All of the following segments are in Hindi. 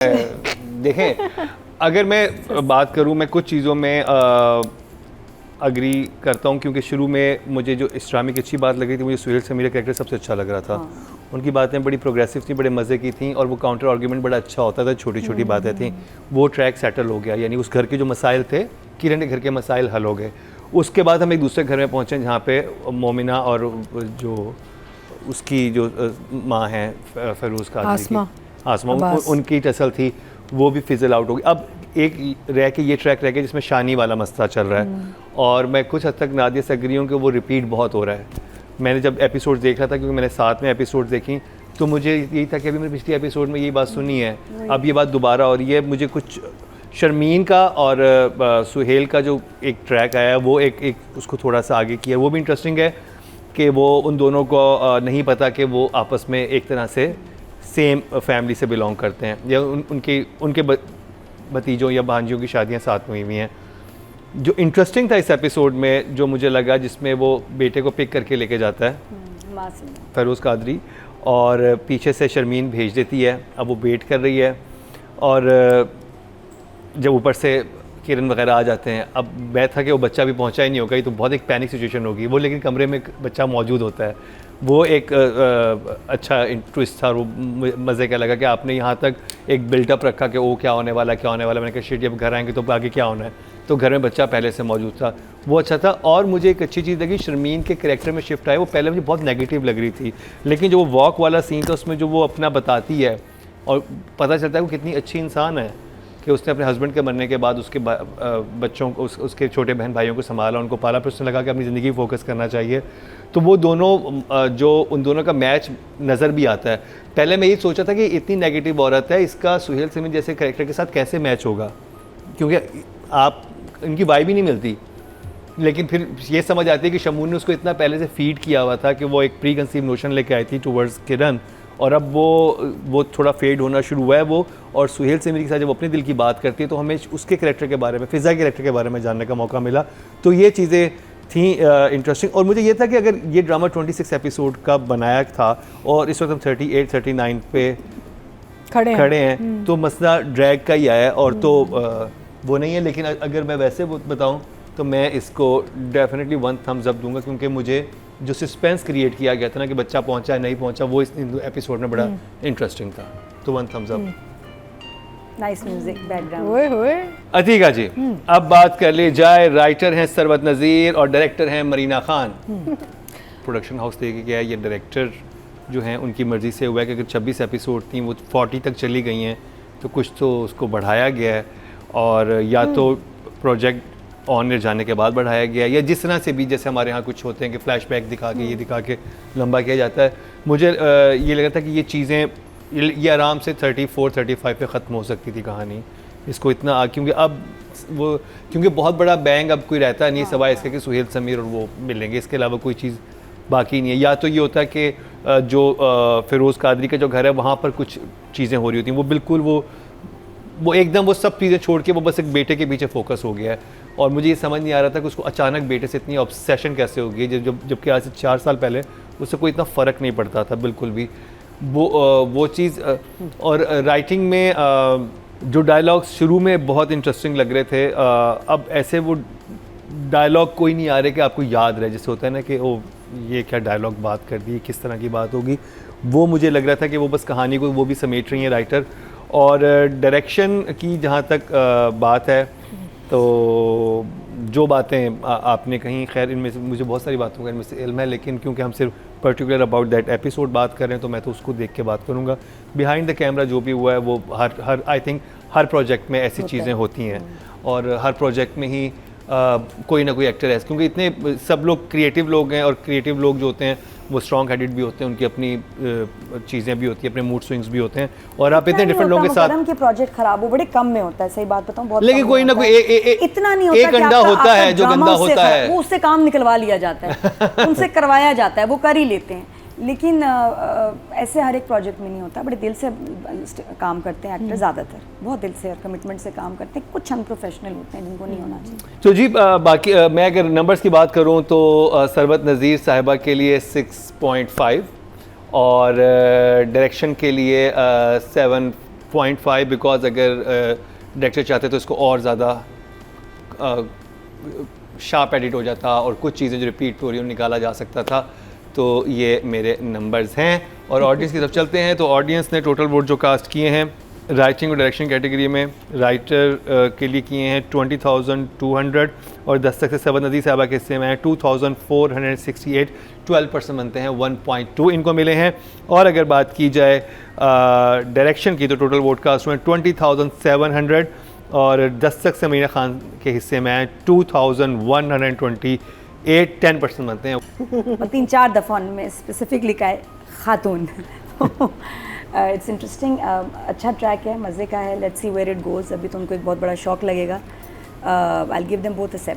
देखें, अगर मैं बात करूं, मैं कुछ चीज़ों में अग्री करता हूं, क्योंकि शुरू में मुझे जो इस्लामी की अच्छी बात लग रही थी, मुझे सुहेल समीर का कैरेक्टर सबसे अच्छा लग रहा था। उनकी बातें बड़ी प्रोग्रेसिव थी, बड़े मज़े की थी, और वो काउंटर आर्ग्यूमेंट बड़ा अच्छा होता था, छोटी छोटी बातें थी। वो ट्रैक सेटल हो गया, यानी उस घर के जो मसाइल थे, किरण के घर के मसाइल हल हो गए। उसके बाद हम एक दूसरे घर में पहुँचे जहाँ पे मोमिना और जो उसकी जो माँ हैं फ़िरोज़ कादरी की, आसमा, उनकी टसल थी, वो भी फिजल आउट हो गई। अब एक रह के ये ट्रैक रह गया जिसमें शानी वाला मसला चल रहा है, और मैं कुछ हद तक नादिया से एग्री हूँ कि वो रिपीट बहुत हो रहा है। मैंने जब एपिसोड देख रहा था, क्योंकि मैंने साथ में एपिसोड देखी, तो मुझे यही था कि अभी मैंने पिछले एपिसोड में यही बात सुनी है, अब ये बात दोबारा हो रही है। मुझे कुछ शर्मीन का और सुहेल का जो एक ट्रैक आया है, वो एक उसको थोड़ा सा आगे किया, वो भी इंटरेस्टिंग है कि वो उन दोनों को नहीं पता कि वो आपस में एक तरह से सेम फैमिली से बिलोंग करते हैं, या उनके भतीजों या भांजियों की शादियां साथ में हुई हैं। जो इंटरेस्टिंग था इस एपिसोड में, जो मुझे लगा, जिसमें वो बेटे को पिक करके लेके जाता है फ़िरोज़ कादरी, और पीछे से शर्मीन भेज देती है। अब वो वेट कर रही है, और जब ऊपर से किरण वगैरह आ जाते हैं, अब मैं था कि वो बच्चा भी पहुंचा ही नहीं होगा, ये तो बहुत एक पैनिक सिचुएशन होगी। वो लेकिन कमरे में बच्चा मौजूद होता है, वो एक अच्छा ट्विस्ट था। वो मज़े का लगा कि आपने यहाँ तक एक बिल्टअप रखा कि वो क्या होने वाला, क्या होने वाला। मैंने कहा शिट, जब घर आएंगे तो आगे क्या होना है, तो घर में बच्चा पहले से मौजूद था, वो अच्छा था। और मुझे एक अच्छी चीज़ लगी, शर्मीन के कैरेक्टर में शिफ्ट आया। वो पहले मुझे बहुत नेगेटिव लग रही थी, लेकिन जो वो वॉक वाला सीन था, उसमें जो वो अपना बताती है और पता चलता है वो कितनी अच्छी इंसान है, कि उसने अपने हस्बैंड के मरने के बाद उसके बच्चों को, उसके छोटे बहन भाइयों को संभाला, उनको पाला, फिर उसने लगा कि अपनी ज़िंदगी फोकस करना चाहिए। तो वो दोनों जो उन दोनों का मैच नज़र भी आता है। पहले मैं ये सोचा था कि इतनी नेगेटिव औरत है, इसका सुहेल समीर जैसे कैरेक्टर के साथ कैसे मैच होगा, क्योंकि आप इनकी वाइब ही नहीं मिलती। लेकिन फिर ये समझ आती है कि शमून ने उसको इतना पहले से फीड किया हुआ था कि वो एक प्री कंसीव नोशन लेके आई थी टुवर्ड्स किरण, और अब वो थोड़ा फेड होना शुरू हुआ है वो। और सुहेल समीर के साथ जब अपने दिल की बात करती है, तो हमें उसके कैरेक्टर के बारे में, फ़िज़ा के कैरेक्टर के बारे में जानने का मौका मिला। तो ये चीज़ें थी इंटरेस्टिंग। और मुझे ये था कि अगर ये ड्रामा 26 एपिसोड का बनाया था और इस वक्त हम 38-39 पे खड़े हैं, तो मसला ड्रैग का ही आया, और तो वो नहीं है। लेकिन अगर मैं वैसे बताऊँ तो मैं इसको डेफिनेटली 1 थम्स अप दूंगा, क्योंकि मुझे जो सस्पेंस क्रिएट किया गया था ना, कि बच्चा पहुंचा नहीं पहुंचा, वो इस एपिसोड में बड़ा इंटरेस्टिंग था। तो 1 thumbs up. Nice music background. Atika ji, अब बात कर ली जाए। राइटर हैं सरवत नज़ीर और डायरेक्टर हैं मरीना खान। प्रोडक्शन हाउस देके गया है, ये डायरेक्टर जो हैं उनकी मर्ज़ी से हुआ है कि अगर 26 एपिसोड थी, वो 40 तक चली गई हैं, तो कुछ तो उसको बढ़ाया गया है, और या तो प्रोजेक्ट ऑन एयर जाने के बाद बढ़ाया गया, या जिस तरह से भी, जैसे हमारे यहाँ कुछ होते हैं कि फ्लैशबैक दिखा के, ये दिखा के लंबा किया जाता है। मुझे ये लगा था कि ये चीज़ें, ये आराम से 34-35 पे ख़त्म हो सकती थी कहानी। इसको इतना क्योंकि बहुत बड़ा बैंग अब कोई रहता नहीं, सिवाय इसके कि सुहेल समीर और वो मिलेंगे, इसके अलावा कोई चीज़ बाकी नहीं है। या तो ये होता है कि जो फ़िरोज़ कादरी का जो घर है, वहाँ पर कुछ चीज़ें हो रही होती हैं, वो बिल्कुल वो एकदम वो सब चीज़ें छोड़ के वो बस एक बेटे के पीछे फोकस हो गया है। और मुझे ये समझ नहीं आ रहा था कि उसको अचानक बेटे से इतनी ऑब्सेशन कैसे हो गई, जबकि आज से 4 साल पहले उससे कोई इतना फ़र्क नहीं पड़ता था बिल्कुल भी। वो चीज़, और राइटिंग में जो डायलॉग्स शुरू में बहुत इंटरेस्टिंग लग रहे थे, अब ऐसे वो डायलॉग कोई नहीं आ रहे कि आपको याद रहे। जैसे होता है ना कि ओ ये क्या डायलॉग बात कर दी, किस तरह की बात होगी, वो मुझे लग रहा था कि वो बस कहानी को वो भी समेट रही हैं राइटर। और डायरेक्शन की जहाँ तक बात है, तो जो बातें आपने कहीं, खैर इनमें से मुझे बहुत सारी बातों का इनमें से इल्म है, लेकिन क्योंकि हम सिर्फ पर्टिकुलर अबाउट दैट एपिसोड बात कर रहे हैं, तो मैं तो उसको देख के बात करूँगा। बिहाइंड द कैमरा जो भी हुआ है, वो हर आई थिंक हर प्रोजेक्ट में ऐसी चीज़ें होती हैं, और हर प्रोजेक्ट में ही कोई ना कोई एक्टर है, क्योंकि इतने सब लोग क्रिएटिव लोग हैं, और क्रिएटिव लोग जो होते हैं वो स्ट्रॉन्ग हेडेड भी होते हैं, उनकी अपनी चीज़ें भी होती हैं, अपने मूड स्विंग्स भी होते हैं, और आप इतने डिफरेंट लोगों के साथ के प्रोजेक्ट खराब हो बड़े कम में होता है, सही बात बताऊं, बहुत लेकिन कोई ना कोई इतना नहीं होता, एक अंडा होता है जो गंदा होता है, वो उससे काम निकलवा लिया जाता है, उनसे करवाया जाता है, वो कर ही लेते हैं। लेकिन ऐसे हर एक प्रोजेक्ट में नहीं होता। बड़े दिल से काम करते हैं एक्टर, ज़्यादातर बहुत दिल से और कमिटमेंट से काम करते हैं। कुछ अनप्रोफेशनल होते हैं जिनको नहीं होना चाहिए। तो जी बाकी मैं अगर नंबर्स की बात करूं तो सरवत नज़ीर साहिबा के लिए 6.5 और डायरेक्शन के लिए 0.5 बिकॉज अगर डायरेक्टर चाहते तो इसको और ज़्यादा शार्प एडिट हो जाता और कुछ चीज़ें जो रिपीट हो रही हैं निकाला जा सकता था। तो ये मेरे नंबर्स हैं और ऑडियंस की तरफ चलते हैं। तो ऑडियंस ने टोटल वोट जो कास्ट किए हैं राइटिंग और डायरेक्शन कैटेगरी में राइटर के लिए किए हैं 20,200 और दस्तक से सबद नदी साहबा के हिस्से में हैं 2,468, 12% बनते हैं 1.2 इनको मिले हैं। और अगर बात की जाए डायरेक्शन की तो टोटल वोट कास्ट में 20,700 और दस्तक से मीना खान के हिस्से में 2,128, 10% बनते हैं। और 3-4 दफ़ा उनमें स्पेसिफिक लिखा है खातून। इट्स इंटरेस्टिंग, अच्छा ट्रैक है, मज़े का है। Let's see where it goes. अभी तो उनको एक बहुत बड़ा शौक लगेगा। I give them both 7।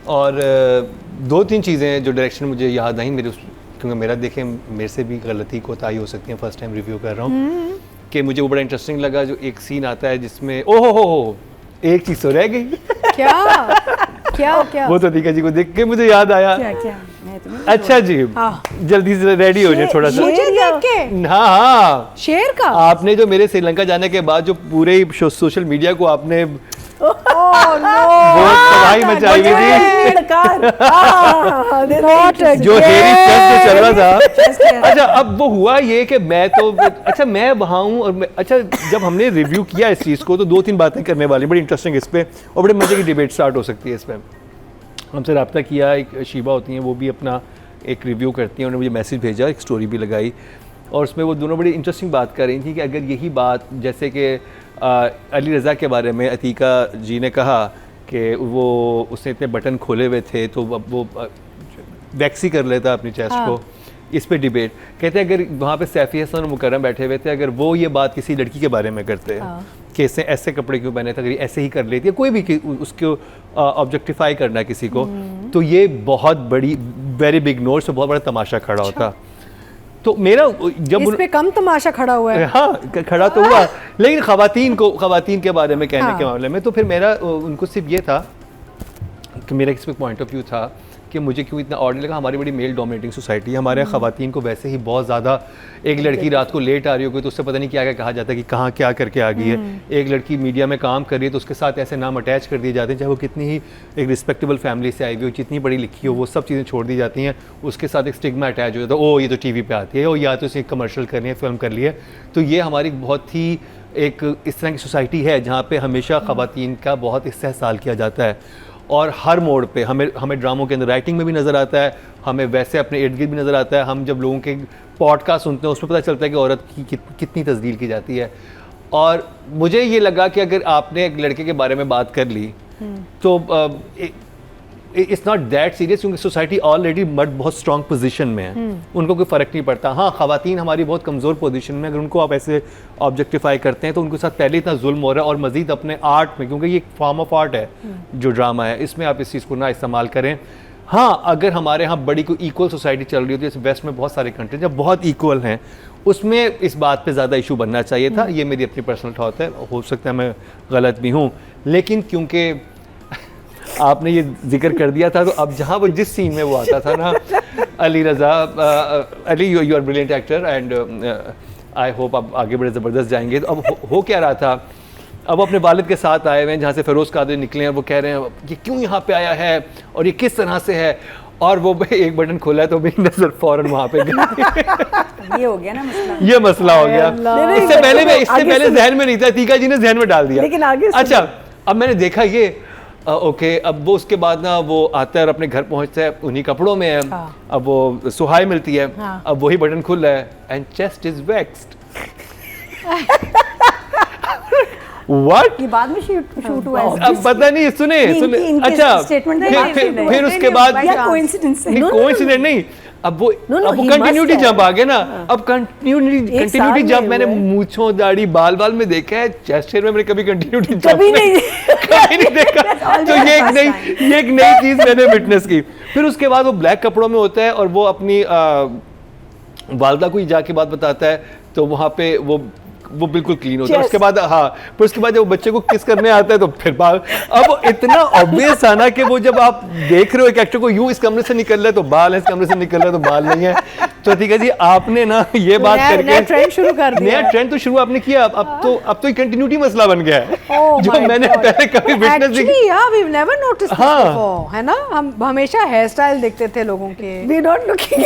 और 2-3 चीज़ें जो डायरेक्शन मुझे याद आई मेरे क्योंकि मेरा देखें मेरे से भी गलती कोताही हो सकती है, फर्स्ट टाइम रिव्यू कर रहा हूँ कि मुझे वो बड़ा इंटरेस्टिंग लगा जो एक सीन आता है जिसमें ओहो हो एक चीज़ तो रह गई। क्या वो तो दीका जी को देख के मुझे याद आया। क्या मैं तुम्हें अच्छा जी जल्दी से रेडी हो जाए थोड़ा सा। मुझे देख के हाँ शेर का आपने जो मेरे श्रीलंका जाने के बाद जो पूरे ही सोशल मीडिया को आपने वो तबाही मचाई हुई थी जो हेरी चेस्ट चल रहा था। अच्छा अब वो हुआ ये कि मैं तो अच्छा मैं वहाँ हूँ और अच्छा जब हमने रिव्यू किया इस चीज़ को तो 2-3 बातें करने वाली बड़ी इंटरेस्टिंग इस पे और बड़े मज़े की डिबेट स्टार्ट हो सकती है इस पर। हमसे रब्ता किया, एक शीबा होती हैं वो भी अपना एक रिव्यू करती हैं, उन्होंने मुझे मैसेज भेजा, एक स्टोरी भी लगाई और उसमें वो दोनों बड़ी इंटरेस्टिंग बात कर रही थी कि अगर यही बात जैसे कि अली रज़ा के बारे में अतीका जी ने कहा कि वो उसने इतने बटन खोले हुए थे तो अब वो वैक्सी कर लेता अपनी चेस्ट को। इस पे डिबेट कहते हैं अगर वहाँ पे सैफ़ी हसन और मुकर्रम बैठे हुए थे अगर वो ये बात किसी लड़की के बारे में करते हैं कि इसने ऐसे कपड़े क्यों पहने थे, अगर ऐसे ही कर लेती है कोई भी उसको ऑब्जेक्टिफाई करना किसी को तो ये बहुत बड़ी वेरी बिग नोट से बहुत बड़ा तमाशा खड़ा होता। तो मेरा जब इस पे कम तमाशा खड़ा हुआ है। हाँ खड़ा तो हुआ लेकिन ख़वातीन के बारे में कहने के मामले में तो फिर मेरा उनको सिर्फ ये था कि मेरा इस पे पॉइंट ऑफ व्यू था कि मुझे क्यों इतना ऑर्डर लगा। हमारी बड़ी मेल डोमिनेटिंग सोसाइटी है, हमारे यहाँ ख़वातीन को वैसे ही बहुत ज़्यादा एक लड़की रात को लेट आ रही होगी तो उससे पता नहीं क्या क्या कहा जाता है कि कहाँ क्या करके आ गई है। एक लड़की मीडिया में काम कर रही है तो उसके साथ ऐसे नाम अटैच कर दिए जाते हैं चाहे वो कितनी ही एक रिस्पेक्टेबल फैमिली से आई हुई हो, जितनी बड़ी लिखी हो, वो सब चीज़ें छोड़ दी जाती हैं। उसके साथ एक स्टिग्मा अटैच हो जाता है, ओ ये तो TV पे आती है, ओ या तो इसे कमर्शियल करनी है, फिल्म कर ली है। तो ये हमारी बहुत ही एक इस तरह की सोसाइटी है जहाँ पे हमेशा ख़वातीन का बहुत इस्तेहसाल किया जाता है और हर मोड़ पे हमें ड्रामों के अंदर राइटिंग में भी नज़र आता है, हमें वैसे अपने इर्द गिर्द भी नज़र आता है। हम जब लोगों के पॉडकास्ट सुनते हैं उसमें पता चलता है कि औरत की कितनी तस्दील की जाती है। और मुझे ये लगा कि अगर आपने एक लड़के के बारे में बात कर ली तो इट्स नॉट दैट सीरियस क्योंकि सोसाइटी ऑलरेडी मर्द बहुत स्ट्रॉन्ग पोजीशन में है, उनको कोई फ़र्क नहीं पड़ता। हाँ ख़वातीन हमारी बहुत कमज़ोर पोजीशन में, अगर उनको आप ऐसे ऑब्जेक्टिफाई करते हैं तो उनके साथ पहले इतना जुल्म हो रहा है और मज़ीद अपने आर्ट में, क्योंकि ये एक फॉर्म ऑफ आर्ट है जो ड्रामा है, इसमें आप इस चीज़ को ना इस्तेमाल करें। हाँ अगर हमारे यहाँ बड़ी कोई इक्वल सोसाइटी चल रही होती है, जैसे वेस्ट में बहुत सारे कंट्री जब बहुत इक्वल हैं, उसमें इस बात पे ज़्यादा इशू बनना चाहिए था। ये मेरी अपनी पर्सनल थॉट है, हो सकता है मैं गलत भी हूँ, लेकिन क्योंकि आपने ये जिक्र कर दिया था तो अब जहाँ वो जिस सीन में वो आता था ना Ali Raza, Ali you are brilliant actor and I hope आप आगे बड़े ज़बरदस्त जाएंगे। तो अब हो क्या रहा था, अब अपने वालिद के साथ आए हुए हैं जहाँ से फ़िरोज़ कादरी निकले हैं, वो कह रहे हैं ये क्यों यहाँ पे आया है और ये किस तरह से है, और वो एक बटन खोला है तो मेरी नज़र फ़ौरन वहाँ पे गई। ये हो गया ना मसला, ये मसला हो गया। इससे पहले जहन में नहीं था, तीका जी ने जहन में डाल दिया। लेकिन आगे अच्छा अब मैंने देखा ये ओके अब वो उसके बाद ना वो आता है और अपने घर पहुंचता है, उन्हीं कपड़ों में है। अब वो सुहाई मिलती है, अब वही बटन खुल रहा है and chest is vexed. What ये बाद में शूट हुआ है, अब पता नहीं, सुने अच्छा फिर उसके बाद कोइंसिडेंस नहीं, अब वो कंटिन्यूटी जब आ गया ना, अब कंटिन्यूटी जब मैंने मूंछों दाढ़ी बाल में देखा है, चेस्ट हेयर में मैंने कभी कंटिन्यूटी कभी नहीं देखा। तो ये एक नई चीज मैंने विटनेस की। फिर उसके बाद वो ब्लैक कपड़ों में होता है और वो अपनी वालदा को ही जाके बात बताता है, तो वहाँ पे वो वो बिल्कुल क्लीन होता है। उसके बाद हाँ, फिर उसके बाद जब बच्चे को किस करने आता है तो फिर बाल, अब इतना ऑब्वियस आना कि वो जब आप देख रहे हो एक एक्टर को यूं इस कमरे से निकल रहा है तो बाल है, इस कमरे से निकल रहा है तो बाल नहीं है। तो ठीक है जी, आपने ना ये बात करके नया ट्रेंड शुरू कर दिया। नया ट्रेंड तो शुरू आपने किया, अब तो कंटिन्यूटी मसला बन गया है Oh जो my मैंने God. पहले कभी विटनेस नहीं। Actually, yeah, we've never noticed this हाँ। before, है ना? हम हमेशा हेयर स्टाइल देखते थे लोगों के। We don't looking